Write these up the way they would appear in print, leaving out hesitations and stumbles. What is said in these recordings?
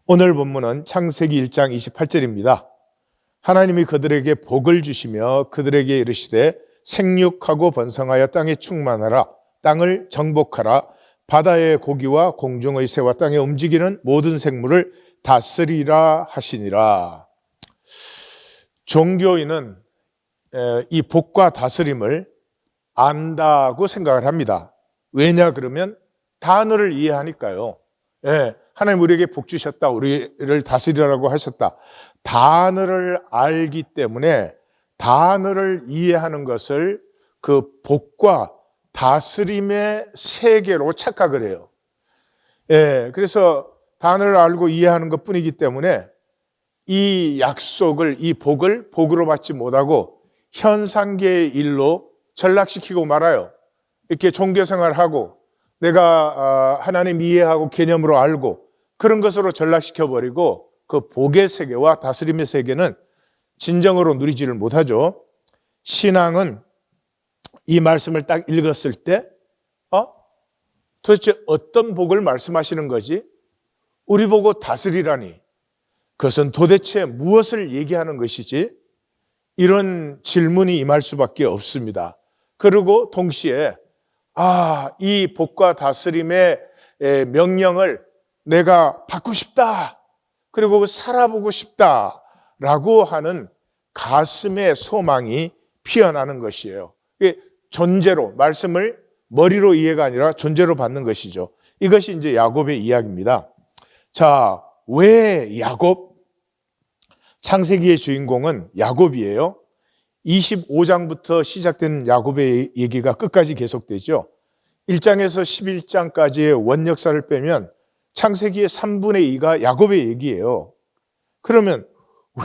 오늘 본문은 창세기 1장 28절입니다. 하나님이 그들에게 복을 주시며 그들에게 이르시되 생육하고 번성하여 땅에 충만하라. 땅을 정복하라. 바다의 고기와 공중의 새와 땅에 움직이는 모든 생물을 다스리라 하시니라. 종교인은 이 복과 다스림을 안다고 생각을 합니다. 왜냐 그러면 단어를 이해하니까요. 하나님 우리에게 복 주셨다, 우리를 다스리라고 하셨다. 단어를 알기 때문에 단어를 이해하는 것을 그 복과 다스림의 세계로 착각을 해요. 그래서 단어를 알고 이해하는 것 뿐이기 때문에 이 약속을, 이 복을 복으로 받지 못하고 현상계의 일로 전락시키고 말아요. 이렇게 종교생활하고 내가 하나님 이해하고 개념으로 알고 그런 것으로 전락시켜버리고 그 복의 세계와 다스림의 세계는 진정으로 누리지를 못하죠. 신앙은 이 말씀을 딱 읽었을 때 도대체 어떤 복을 말씀하시는 거지? 우리 보고 다스리라니 그것은 도대체 무엇을 얘기하는 것이지? 이런 질문이 임할 수밖에 없습니다. 그리고 동시에 이 복과 다스림의 명령을 내가 받고 싶다, 그리고 살아보고 싶다라고 하는 가슴의 소망이 피어나는 것이에요. 존재로, 말씀을 머리로 이해가 아니라 존재로 받는 것이죠. 이것이 이제 야곱의 이야기입니다. 자, 왜 야곱? 창세기의 주인공은 야곱이에요. 25장부터 시작된 야곱의 얘기가 끝까지 계속되죠. 1장에서 11장까지의 원역사를 빼면 창세기의 3분의 2가 야곱의 얘기예요. 그러면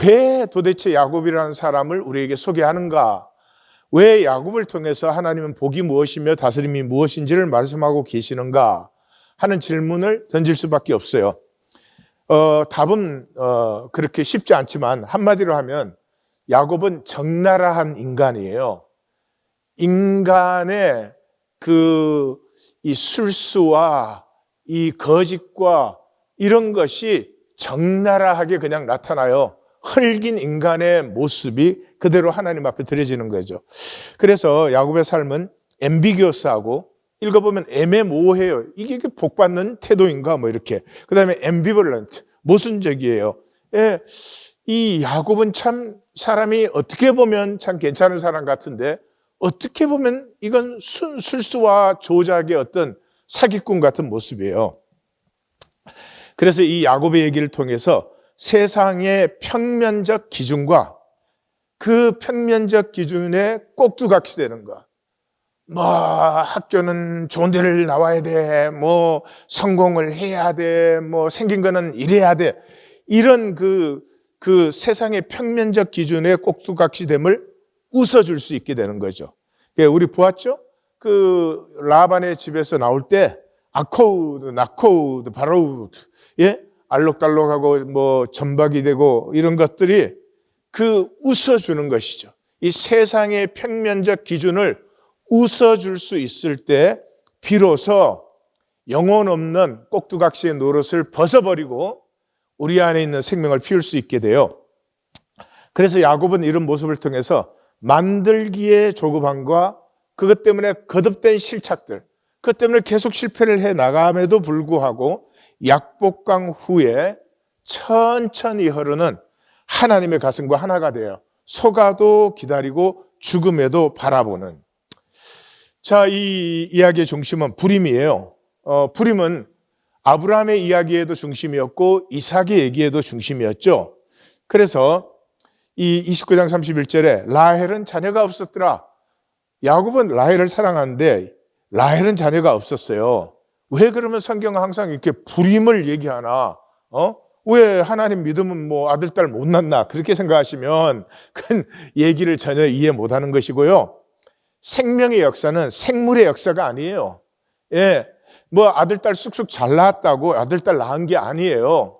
왜 도대체 야곱이라는 사람을 우리에게 소개하는가? 왜 야곱을 통해서 하나님은 복이 무엇이며 다스림이 무엇인지를 말씀하고 계시는가 하는 질문을 던질 수밖에 없어요. 답은 그렇게 쉽지 않지만 한마디로 하면 야곱은 적나라한 인간이에요. 인간의 이 술수와 이 거짓과 이런 것이 적나라하게 그냥 나타나요. 흙인 인간의 모습이 그대로 하나님 앞에 드려지는 거죠. 그래서 야곱의 삶은 앰비기어스하고 읽어보면 애매모호해요. 이게 복받는 태도인가 뭐 이렇게. 그 다음에 앰비벌런트, 모순적이에요. 이 야곱은 참 사람이 어떻게 보면 참 괜찮은 사람 같은데 어떻게 보면 이건 술수와 조작의 어떤 사기꾼 같은 모습이에요. 그래서 이 야곱의 얘기를 통해서 세상의 평면적 기준과 그 평면적 기준에 꼭두각시 되는 것. 학교는 좋은 데를 나와야 돼. 성공을 해야 돼. 생긴 거는 이래야 돼. 이런 그 세상의 평면적 기준에 꼭두각시됨을 웃어줄 수 있게 되는 거죠. 우리 보았죠? 라반의 집에서 나올 때 아코우드, 나코우드, 바로우드, 알록달록하고 점박이 되고 이런 것들이 웃어주는 것이죠. 이 세상의 평면적 기준을 웃어줄 수 있을 때 비로소 영혼 없는 꼭두각시의 노릇을 벗어버리고 우리 안에 있는 생명을 피울 수 있게 돼요. 그래서 야곱은 이런 모습을 통해서 만들기의 조급함과 그것 때문에 거듭된 실착들, 그것 때문에 계속 실패를 해 나감에도 불구하고 약복강 후에 천천히 흐르는 하나님의 가슴과 하나가 돼요. 속아도 기다리고 죽음에도 바라보는. 자, 이 이야기의 중심은 불임이에요. 불임은 아브라함의 이야기에도 중심이었고 이삭의 얘기에도 중심이었죠. 그래서 이 29장 31절에 라헬은 자녀가 없었더라. 야곱은 라헬을 사랑하는데 라헬은 자녀가 없었어요. 왜 그러면 성경은 항상 이렇게 불임을 얘기하나? 왜 하나님 믿으면 아들, 딸 못 낳나? 그렇게 생각하시면 큰 얘기를 전혀 이해 못하는 것이고요. 생명의 역사는 생물의 역사가 아니에요. 아들, 딸 쑥쑥 잘 낳았다고 아들, 딸 낳은 게 아니에요.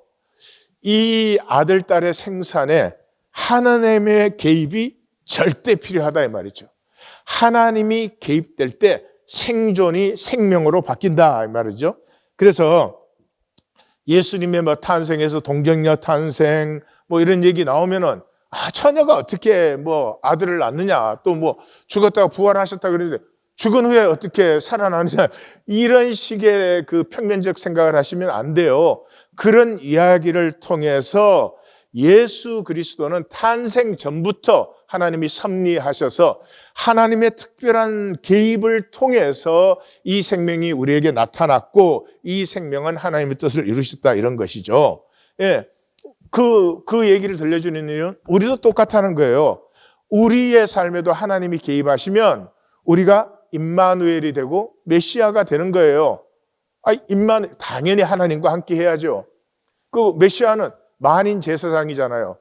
이 아들, 딸의 생산에 하나님의 개입이 절대 필요하다 이 말이죠. 하나님이 개입될 때 생존이 생명으로 바뀐다 이 말이죠. 그래서 예수님의 뭐 탄생에서 동정녀 탄생 뭐 이런 얘기 나오면은 처녀가 어떻게 뭐 아들을 낳느냐, 또 뭐 죽었다가 부활하셨다 그러는데 죽은 후에 어떻게 살아나느냐, 이런 식의 그 평면적 생각을 하시면 안 돼요. 그런 이야기를 통해서 예수 그리스도는 탄생 전부터 하나님이 섭리하셔서 하나님의 특별한 개입을 통해서 이 생명이 우리에게 나타났고 이 생명은 하나님의 뜻을 이루셨다, 이런 것이죠. 예. 그 얘기를 들려주는 이유는 우리도 똑같다는 거예요. 우리의 삶에도 하나님이 개입하시면 우리가 임마누엘이 되고 메시아가 되는 거예요. 당연히 하나님과 함께 해야죠. 그 메시아는 만인 제사장이잖아요.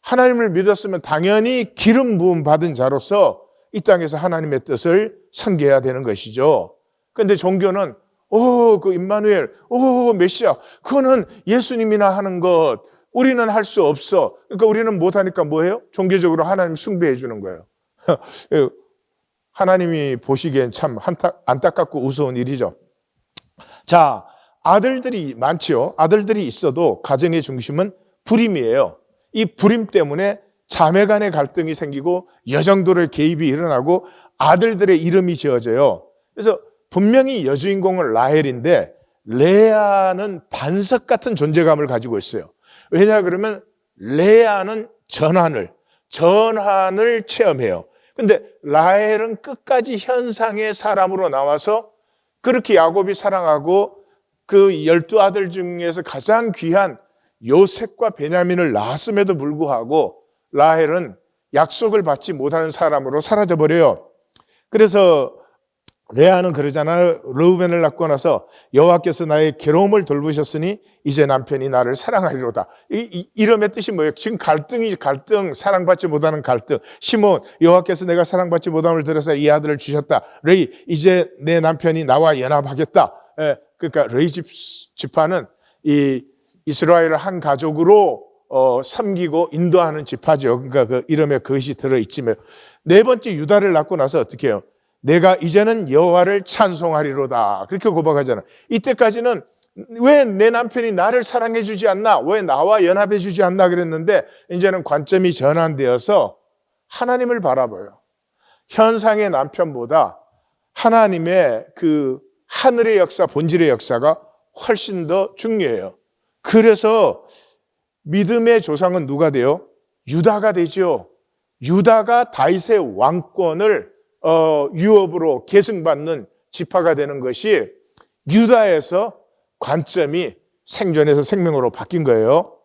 하나님을 믿었으면 당연히 기름 부음 받은 자로서 이 땅에서 하나님의 뜻을 섬겨야 되는 것이죠. 그런데 종교는 그 임마누엘, 메시아, 그거는 예수님이나 하는 것, 우리는 할 수 없어. 그러니까 우리는 못하니까 뭐예요? 종교적으로 하나님 숭배해 주는 거예요. 하나님이 보시기엔 참 안타깝고 우스운 일이죠. 자, 아들들이 많지요. 아들들이 있어도 가정의 중심은 불임이에요. 이 불임 때문에 자매 간의 갈등이 생기고 여정들의 개입이 일어나고 아들들의 이름이 지어져요. 그래서 분명히 여주인공은 라헬인데 레아는 반석 같은 존재감을 가지고 있어요. 왜냐 그러면 레아는 전환을 체험해요. 근데 라헬은 끝까지 현상의 사람으로 나와서 그렇게 야곱이 사랑하고 그 12아들 중에서 가장 귀한 요셉과 베냐민을 낳았음에도 불구하고 라헬은 약속을 받지 못하는 사람으로 사라져버려요. 그래서 레아는 그러잖아요. 르우벤을 낳고 나서 여호와께서 나의 괴로움을 돌보셨으니 이제 남편이 나를 사랑하리로다. 이름의 뜻이 뭐예요? 지금 갈등, 사랑받지 못하는 갈등. 시몬, 여호와께서 내가 사랑받지 못함을 들어서 이 아들을 주셨다. 레이, 이제 내 남편이 나와 연합하겠다. 그러니까 레이 지파는 이 이스라엘을 한 가족으로 섬기고 인도하는 지파죠. 그러니까 그 이름에 그것이 들어있지만 네 번째 유다를 낳고 나서 어떻게 해요? 내가 이제는 여호와를 찬송하리로다. 그렇게 고백하잖아. 이때까지는 왜 내 남편이 나를 사랑해 주지 않나? 왜 나와 연합해 주지 않나? 그랬는데 이제는 관점이 전환되어서 하나님을 바라봐요. 현상의 남편보다 하나님의 그 하늘의 역사, 본질의 역사가 훨씬 더 중요해요. 그래서 믿음의 조상은 누가 돼요? 유다가 되죠. 유다가 다윗의 왕권을 유업으로 계승받는 지파가 되는 것이 유다에서 관점이 생존에서 생명으로 바뀐 거예요.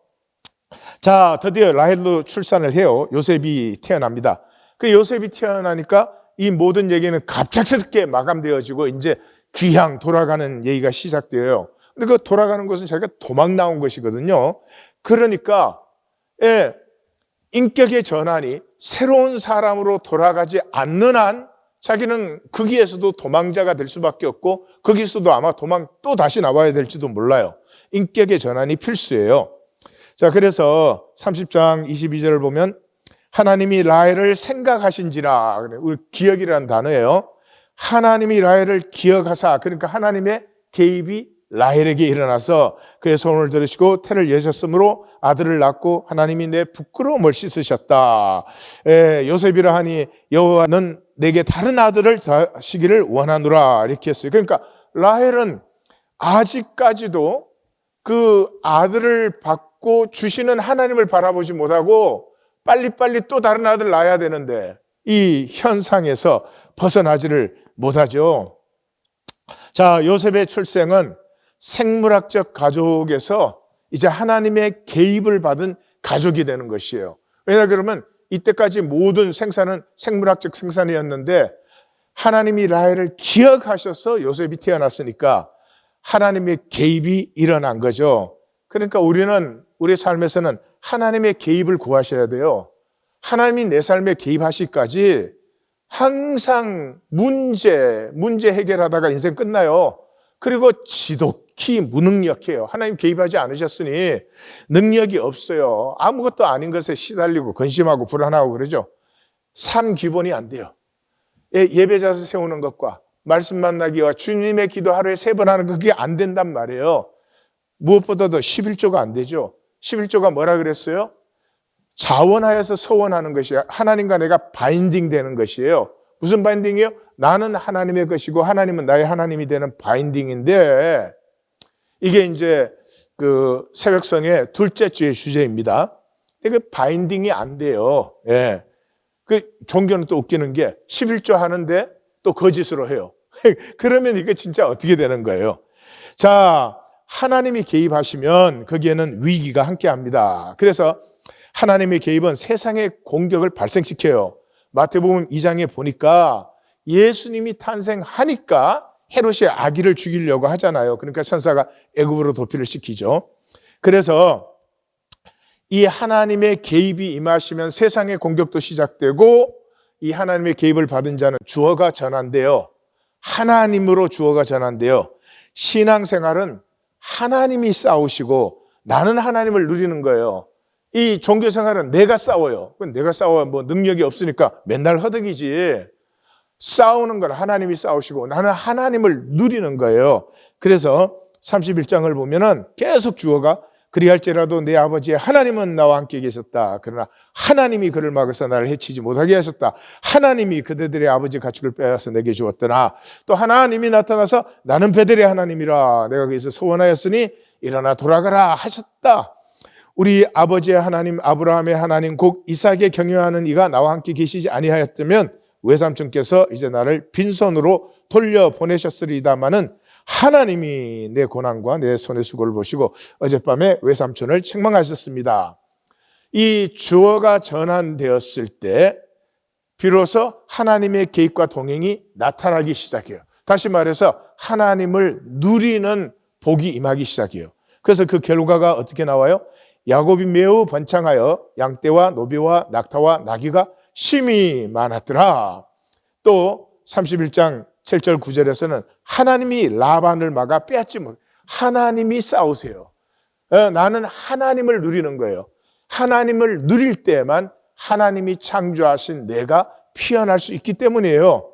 자, 드디어 라헬도 출산을 해요. 요셉이 태어납니다. 그 요셉이 태어나니까 이 모든 얘기는 갑작스럽게 마감되어지고 이제 귀향 돌아가는 얘기가 시작돼요. 근데 그 돌아가는 것은 자기가 도망 나온 것이거든요. 그러니까 인격의 전환이 새로운 사람으로 돌아가지 않는 한 자기는 거기에서도 도망자가 될 수밖에 없고 거기서도 아마 또 다시 나와야 될지도 몰라요. 인격의 전환이 필수예요. 자, 그래서 30장 22절을 보면 하나님이 라헬을 생각하신지라, 우리 기억이라는 단어예요. 하나님이 라헬을 기억하사, 그러니까 하나님의 개입이 라헬에게 일어나서 그의 손을 들으시고 태를 여셨으므로 아들을 낳고 하나님이 내 부끄러움을 씻으셨다. 요셉이라 하니 여호와는 내게 다른 아들을 다시기를 원하노라, 이렇게 했어요. 그러니까 라헬은 아직까지도 그 아들을 받고 주시는 하나님을 바라보지 못하고 빨리빨리 또 다른 아들을 낳아야 되는데 이 현상에서 벗어나지를 못하죠. 자, 요셉의 출생은 생물학적 가족에서 이제 하나님의 개입을 받은 가족이 되는 것이에요. 왜냐 그러면 이때까지 모든 생산은 생물학적 생산이었는데 하나님이 라헬을 기억하셔서 요셉이 태어났으니까 하나님의 개입이 일어난 거죠. 그러니까 우리는 우리 삶에서는 하나님의 개입을 구하셔야 돼요. 하나님이 내 삶에 개입하시기까지 항상 문제 해결하다가 인생 끝나요. 그리고 지독히 무능력해요. 하나님 개입하지 않으셨으니 능력이 없어요. 아무것도 아닌 것에 시달리고 근심하고 불안하고 그러죠. 삶 기본이 안 돼요. 예배 자세 세우는 것과 말씀 만나기와 주님의 기도 하루에 3번 하는 거, 그게 안 된단 말이에요. 무엇보다도 11조가 안 되죠. 11조가 뭐라 그랬어요? 자원하여서 서원하는 것이야. 하나님과 내가 바인딩 되는 것이에요. 무슨 바인딩이에요? 나는 하나님의 것이고 하나님은 나의 하나님이 되는 바인딩인데, 이게 이제 그 새벽성의 둘째 주의 주제입니다. 근데 그 바인딩이 안 돼요. 예. 그 종교는 또 웃기는 게 11조 하는데 또 거짓으로 해요. 그러면 이거 진짜 어떻게 되는 거예요? 자, 하나님이 개입하시면 거기에는 위기가 함께 합니다. 그래서 하나님의 개입은 세상의 공격을 발생시켜요. 마태복음 2장에 보니까 예수님이 탄생하니까 헤롯이 아기를 죽이려고 하잖아요. 그러니까 천사가 애굽으로 도피를 시키죠. 그래서 이 하나님의 개입이 임하시면 세상의 공격도 시작되고, 이 하나님의 개입을 받은 자는 주어가 전환돼요. 하나님으로 주어가 전환돼요. 신앙생활은 하나님이 싸우시고 나는 하나님을 누리는 거예요. 이 종교생활은 내가 싸워요. 내가 싸워야 뭐 능력이 없으니까 맨날 허덕이지. 싸우는 건 하나님이 싸우시고 나는 하나님을 누리는 거예요. 그래서 31장을 보면은 계속 주어가 그리할지라도 내 아버지의 하나님은 나와 함께 계셨다. 그러나 하나님이 그를 막아서 나를 해치지 못하게 하셨다. 하나님이 그대들의 아버지 가축을 빼앗아 내게 주었더나 또 하나님이 나타나서 나는 베델의 하나님이라 내가 거기서 서원하였으니 일어나 돌아가라 하셨다. 우리 아버지의 하나님 아브라함의 하나님 곧 이삭에 경영하는 이가 나와 함께 계시지 아니하였다면 외삼촌께서 이제 나를 빈손으로 돌려보내셨으리다마는 하나님이 내 고난과 내 손의 수고를 보시고 어젯밤에 외삼촌을 책망하셨습니다. 이 주어가 전환되었을 때 비로소 하나님의 개입과 동행이 나타나기 시작해요. 다시 말해서 하나님을 누리는 복이 임하기 시작해요. 그래서 그 결과가 어떻게 나와요? 야곱이 매우 번창하여 양떼와 노비와 낙타와 나귀가 심히 많았더라. 또 31장 7절 9절에서는 하나님이 라반을 막아 빼앗지 못. 하나님이 싸우세요. 나는 하나님을 누리는 거예요. 하나님을 누릴 때만 하나님이 창조하신 내가 피어날 수 있기 때문이에요.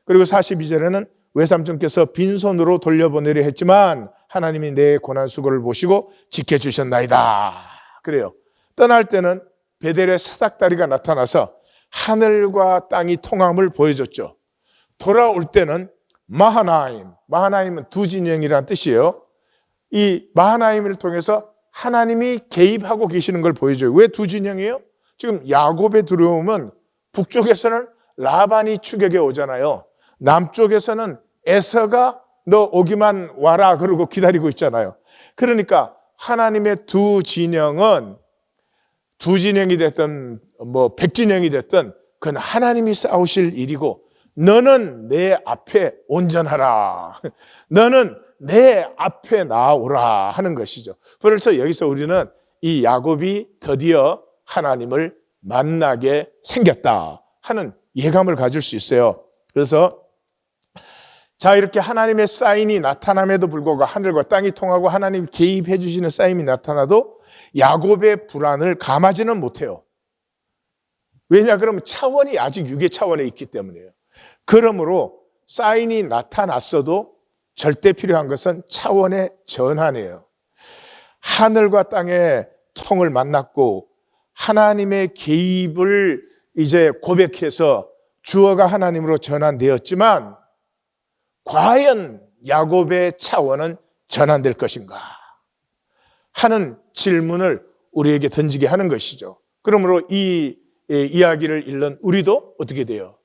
그리고 42절에는 외삼촌께서 빈손으로 돌려보내려 했지만 하나님이 내 고난 수고를 보시고 지켜주셨나이다. 그래요. 떠날 때는 베델의 사닥다리가 나타나서 하늘과 땅이 통함을 보여줬죠. 돌아올 때는 마하나임은 두 진영이라는 뜻이에요. 이 마하나임을 통해서 하나님이 개입하고 계시는 걸 보여줘요. 왜 두 진영이에요? 지금 야곱의 두려움은 북쪽에서는 라반이 추격해 오잖아요. 남쪽에서는 에서가 너 오기만 와라 그러고 기다리고 있잖아요. 그러니까 하나님의 두 진영은 두 진영이 됐든 뭐 백진영이 됐든 그건 하나님이 싸우실 일이고 너는 내 앞에 온전하라. 너는 내 앞에 나오라 하는 것이죠. 그래서 여기서 우리는 이 야곱이 드디어 하나님을 만나게 생겼다 하는 예감을 가질 수 있어요. 그래서 자, 이렇게 하나님의 사인이 나타남에도 불구하고 하늘과 땅이 통하고 하나님 개입해 주시는 사인이 나타나도 야곱의 불안을 감하지는 못해요. 왜냐? 그러면 차원이 아직 육의 차원에 있기 때문이에요. 그러므로 사인이 나타났어도 절대 필요한 것은 차원의 전환이에요. 하늘과 땅의 통을 만났고 하나님의 개입을 이제 고백해서 주어가 하나님으로 전환되었지만 과연 야곱의 차원은 전환될 것인가 하는 질문을 우리에게 던지게 하는 것이죠. 그러므로 이 이야기를 읽는 우리도 어떻게 돼요?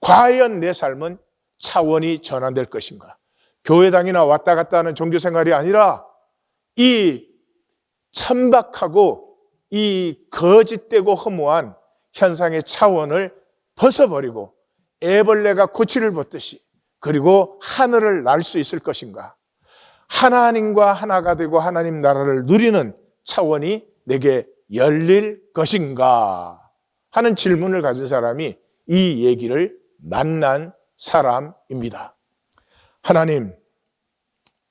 과연 내 삶은 차원이 전환될 것인가? 교회당이나 왔다 갔다 하는 종교생활이 아니라 이 천박하고 이 거짓되고 허무한 현상의 차원을 벗어버리고 애벌레가 고치를 벗듯이 그리고 하늘을 날 수 있을 것인가? 하나님과 하나가 되고 하나님 나라를 누리는 차원이 내게 열릴 것인가? 하는 질문을 가진 사람이 이 얘기를 만난 사람입니다. 하나님,